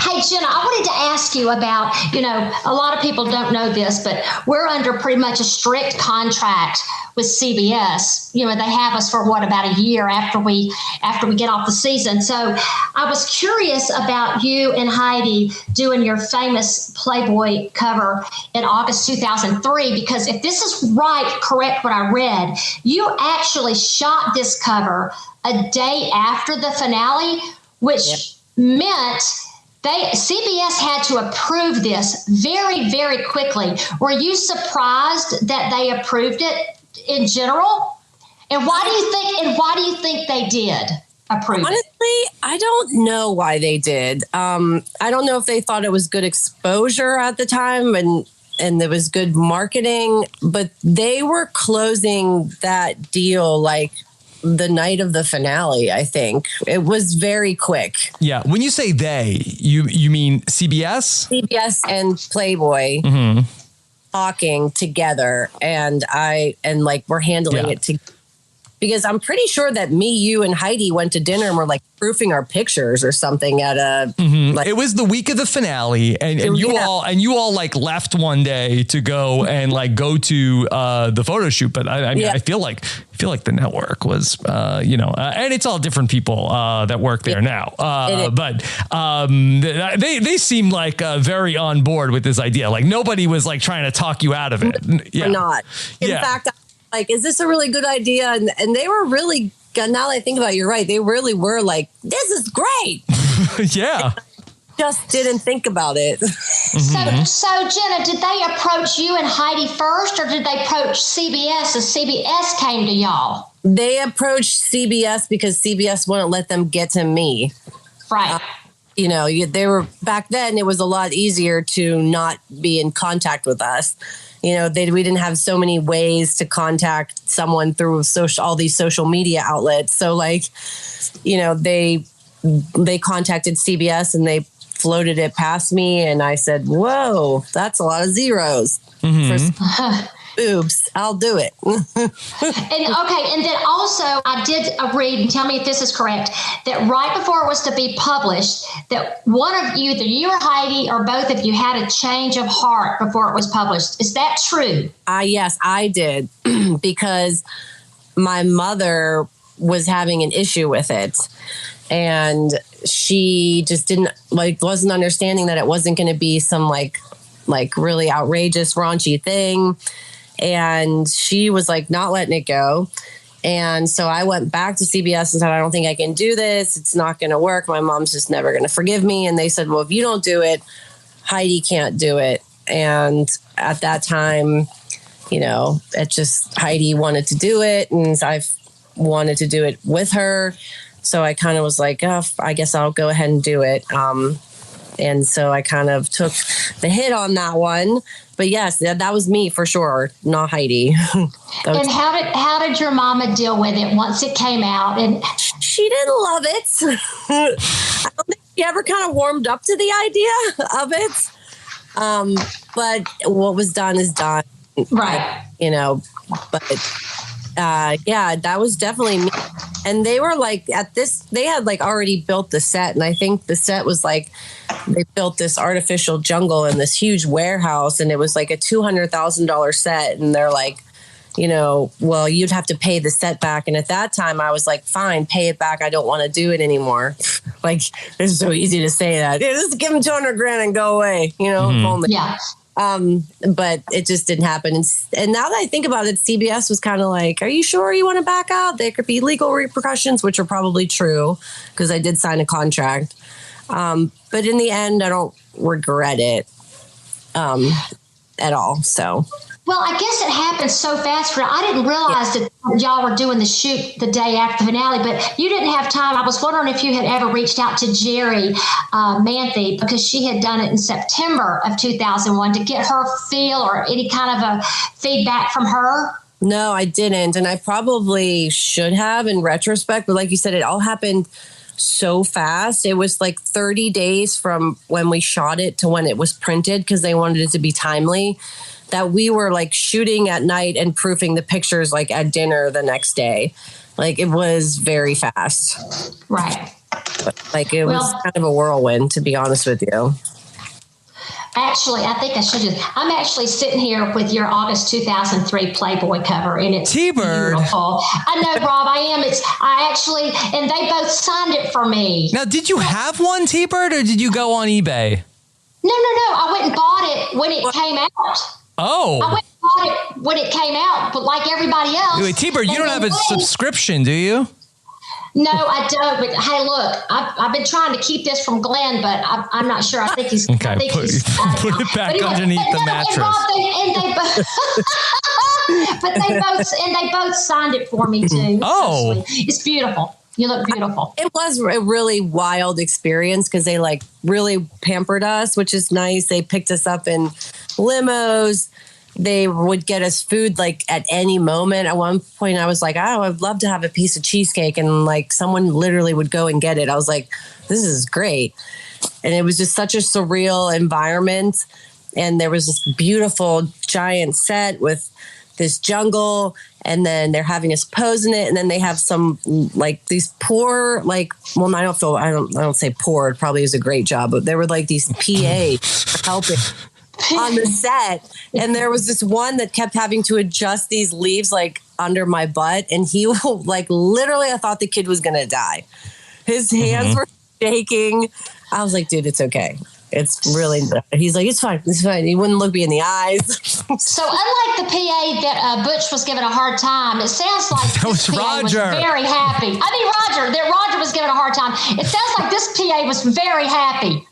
Hey, Jenna, I wanted to ask you about, a lot of people don't know this, but we're under pretty much a strict contract with CBS. They have us for about a year after we get off the season. So I was curious about you and Heidi doing your famous Playboy cover in August 2003, because if this is correct what I read, you actually shot this cover a day after the finale, which meant CBS had to approve this very, very quickly. Were you surprised that they approved it in general? And why do you think they did approve it? Honestly, I don't know why they did. I don't know if they thought it was good exposure at the time and it was good marketing, but they were closing that deal like the night of the finale, I think. It was very quick. Yeah. When you say they, you mean CBS? CBS and Playboy talking together, and we're handling it together. Because I'm pretty sure that me, you, and Heidi went to dinner and were like proofing our pictures or something at a. It was the week of the finale, and you all like left one day to go and like go to the photo shoot. But I feel like the network was, and it's all different people that work there now. But they seemed like very on board with this idea. Like nobody was like trying to talk you out of it. Yeah. Not. In fact. Like, is this a really good idea? And they were really, now that I think about it, you're right. They really were like, this is great. Yeah. Just didn't think about it. So Jenna, did they approach you and Heidi first, or did they approach CBS as CBS came to y'all? They approached CBS because CBS wouldn't let them get to me. Right. They were, back then, it was a lot easier to not be in contact with us. We didn't have so many ways to contact someone through all these social media outlets. So they contacted CBS and they floated it past me. And I said, whoa, that's a lot of zeros. Oops, I'll do it. And then also I did read, and tell me if this is correct, that right before it was to be published, that one of you, either you or Heidi or both of you, had a change of heart before it was published. Is that true? Yes, I did, because my mother was having an issue with it. And she just wasn't understanding that it wasn't going to be some like really outrageous, raunchy thing. And she was like not letting it go. And so I went back to CBS and said, I don't think I can do this. It's not going to work. My mom's just never going to forgive me. And they said, well, if you don't do it, Heidi can't do it. And at that time, Heidi wanted to do it. And I wanted to do it with her. So I kind of was like, oh, I guess I'll go ahead and do it. And so I kind of took the hit on that one. But yes, that was me for sure, not Heidi. And how did your mama deal with it once it came out? And she didn't love it. I don't think she ever kind of warmed up to the idea of it. But what was done is done. Right. That was definitely me. And they were like they had like already built the set. And I think the set was like, they built this artificial jungle in this huge warehouse, and it was like a $200,000 set. And they're like, well, you'd have to pay the set back. And at that time I was like, fine, pay it back. I don't want to do it anymore. Like, it's so easy to say that. Yeah, just give them $200,000 and go away, only. Yeah. But it just didn't happen. And now that I think about it, CBS was kind of like, are you sure you want to back out? There could be legal repercussions, which are probably true because I did sign a contract. But in the end, I don't regret it at all. So. Well, I guess it happened so fast. I didn't realize that y'all were doing the shoot the day after the finale, but you didn't have time. I was wondering if you had ever reached out to Jerry Manthe, because she had done it in September of 2001, to get her feel or any kind of a feedback from her. No, I didn't. And I probably should have in retrospect. But like you said, it all happened so fast. It was like 30 days from when we shot it to when it was printed, because they wanted it to be timely, that we were like shooting at night and proofing the pictures like at dinner the next day. Like, it was very fast. Right. Like it was kind of a whirlwind, to be honest with you. Actually, I think I should just. I'm actually sitting here with your August 2003 Playboy cover, and it's T-Bird. Beautiful. I know, Rob. I am. I actually, and they both signed it for me. Now, did you have one, T-Bird, or did you go on eBay? No. I went and bought it when it came out. Oh. I went and bought it when it came out, but like everybody else. Wait, T-Bird, you don't have a subscription, do you? No, I don't. But hey, look, I've been trying to keep this from Glenn, but I'm not sure. I think he's. Okay, I think put it back underneath the mattress. And they both signed it for me too. Oh, so it's beautiful. You look beautiful. It was a really wild experience because they like really pampered us, which is nice. They picked us up in limos. They would get us food like at any moment. At one point I was like, oh, I'd love to have a piece of cheesecake. And like someone literally would go and get it. I was like, this is great. And it was just such a surreal environment. And there was this beautiful giant set with this jungle. And then they're having us pose in it. And then they have some like these poor, like, well, I don't say poor. It probably is a great job, but there were like these PA helping on the set, and there was this one that kept having to adjust these leaves like under my butt, and he like literally I thought the kid was gonna die. His hands were shaking. I was like, dude, it's okay. It's really, he's like, it's fine. He wouldn't look me in the eyes. So unlike the PA that Butch was giving a hard time, it sounds like that was PA Roger. was very happy. Roger was giving a hard time. It sounds like this PA was very happy.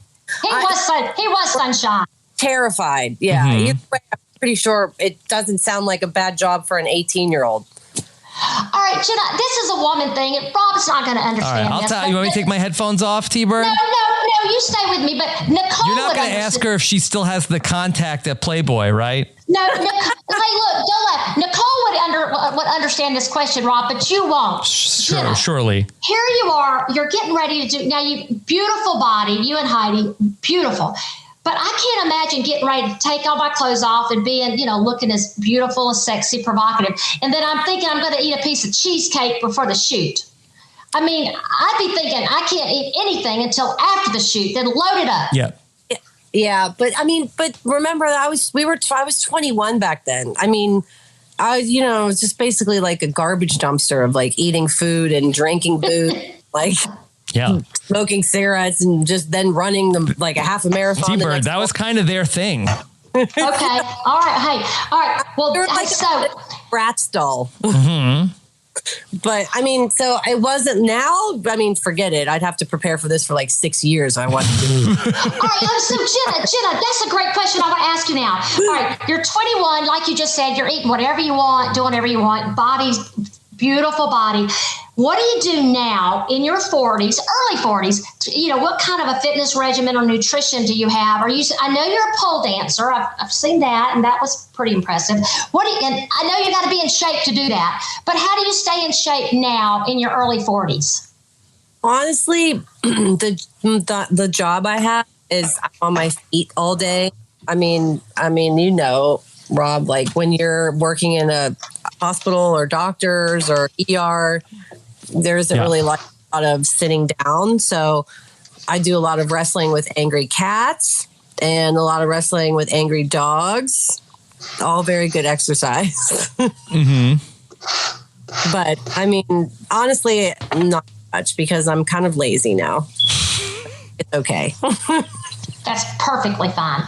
He was sunshine. Terrified. Yeah. Either way, I'm pretty sure it doesn't sound like a bad job for an 18-year-old. All right, Jenna, this is a woman thing, and Rob's not going to understand. All right, I'll tell you. You want me to take my headphones off, T-Bird? No, you stay with me. But Nicole, you're not going to ask her if she still has the contact at Playboy, right? No, hey, look, don't laugh. Nicole would understand this question, Rob, but you won't. Sure, Jenna, surely. Here you are. You're getting ready to do now. You beautiful body, you and Heidi, beautiful. But I can't imagine getting ready to take all my clothes off and being, looking as beautiful, as sexy, provocative. And then I'm thinking I'm going to eat a piece of cheesecake before the shoot. I mean, I'd be thinking I can't eat anything until after the shoot, then load it up. Yeah. Yeah. But remember I was 21 back then. I mean, it was just basically like a garbage dumpster of like eating food and drinking booze, like smoking cigarettes and just then running them like a half a marathon. T-Bird, that was kind of their thing. Okay. All right. Hey. All right. Well, like so Bratz doll. Mm-hmm. But I mean, so it wasn't now. I mean, forget it. I'd have to prepare for this for like 6 years. I want to do. All right. So Jenna, that's a great question. I want to ask you now. All right. You're 21. Like you just said, you're eating whatever you want, doing whatever you want. Body's beautiful body. What do you do now in your 40s, early 40s? What kind of a fitness regimen or nutrition do you have? I know you're a pole dancer. I've seen that, and that was pretty impressive. And I know you got to be in shape to do that. But how do you stay in shape now in your early 40s? Honestly, the job I have is I'm on my feet all day. I mean, Rob, like when you're working in a hospital or doctors or ER, there isn't really a lot of sitting down. So I do a lot of wrestling with angry cats and a lot of wrestling with angry dogs. All very good exercise. Mm-hmm. But I mean, honestly, not much because I'm kind of lazy now. It's okay. That's perfectly fine.